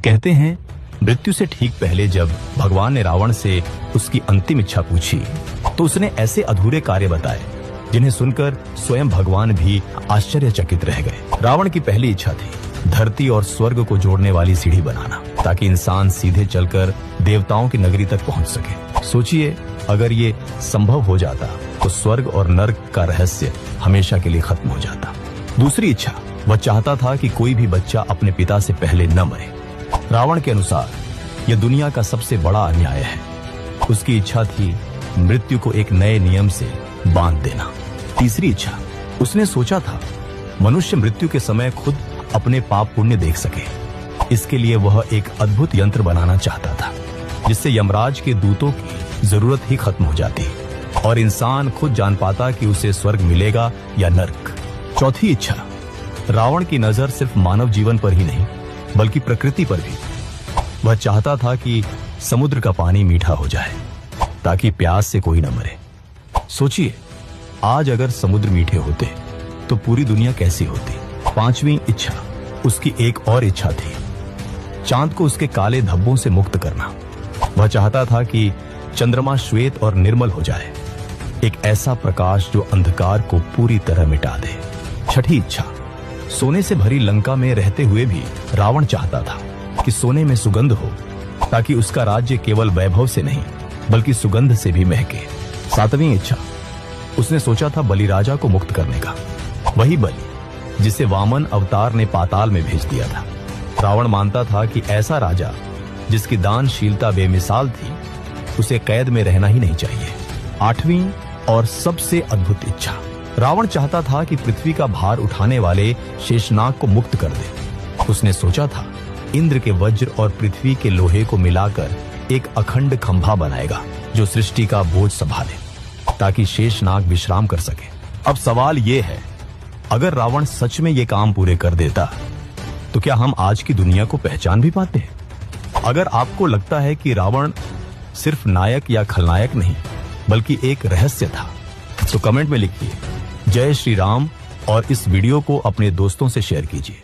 कहते हैं मृत्यु से ठीक पहले जब भगवान ने रावण से उसकी अंतिम इच्छा पूछी तो उसने ऐसे अधूरे कार्य बताए जिन्हें सुनकर स्वयं भगवान भी आश्चर्यचकित रह गए। रावण की पहली इच्छा थी धरती और स्वर्ग को जोड़ने वाली सीढ़ी बनाना ताकि इंसान सीधे चलकर देवताओं की नगरी तक पहुंच सके। सोचिए अगर ये संभव हो जाता तो स्वर्ग और नर्क का रहस्य हमेशा के लिए खत्म हो जाता। दूसरी इच्छा, वह चाहता था कि कोई भी बच्चा अपने पिता से पहले न मरे। रावण के अनुसार यह दुनिया का सबसे बड़ा अन्याय है। उसकी इच्छा थी मृत्यु को एक नए नियम से बांध देना। तीसरी इच्छा, उसने सोचा था मनुष्य मृत्यु के समय खुद अपने पाप पुण्य देख सके। इसके लिए वह एक अद्भुत यंत्र बनाना चाहता था जिससे यमराज के दूतों की जरूरत ही खत्म हो जाती और इंसान खुद जान पाता कि उसे स्वर्ग मिलेगा या नर्क। चौथी इच्छा, रावण की नजर सिर्फ मानव जीवन पर ही नहीं बल्कि प्रकृति पर भी। वह चाहता था कि समुद्र का पानी मीठा हो जाए ताकि प्यास से कोई न मरे। सोचिए आज अगर समुद्र मीठे होते तो पूरी दुनिया कैसी होती। पांचवी इच्छा, उसकी एक और इच्छा थी चांद को उसके काले धब्बों से मुक्त करना। वह चाहता था कि चंद्रमा श्वेत और निर्मल हो जाए, एक ऐसा प्रकाश जो अंधकार को पूरी तरह मिटा दे। छठी इच्छा, सोने से भरी लंका में रहते हुए भी रावण चाहता था कि सोने में सुगंध हो ताकि उसका राज्य केवल वैभव से नहीं बल्कि सुगंध से भी महके। सातवीं इच्छा, उसने सोचा था बलिराजा को मुक्त करने का, वही बलि जिसे वामन अवतार ने पाताल में भेज दिया था। रावण मानता था कि ऐसा राजा जिसकी दानशीलता बेमिसाल थी उसे कैद में रहना ही नहीं चाहिए। आठवीं और सबसे अद्भुत इच्छा, रावण चाहता था कि पृथ्वी का भार उठाने वाले शेषनाग को मुक्त कर दे। उसने सोचा था इंद्र के वज्र और पृथ्वी के लोहे को मिलाकर एक अखंड खंभा बनाएगा जो सृष्टि का बोझ संभाले ताकि शेषनाग विश्राम कर सके। अब सवाल यह है, अगर रावण सच में ये काम पूरे कर देता तो क्या हम आज की दुनिया को पहचान भी पाते हैं? अगर आपको लगता है कि रावण सिर्फ नायक या खलनायक नहीं बल्कि एक रहस्य था तो कमेंट में लिखिए जय श्री राम और इस वीडियो को अपने दोस्तों से शेयर कीजिए।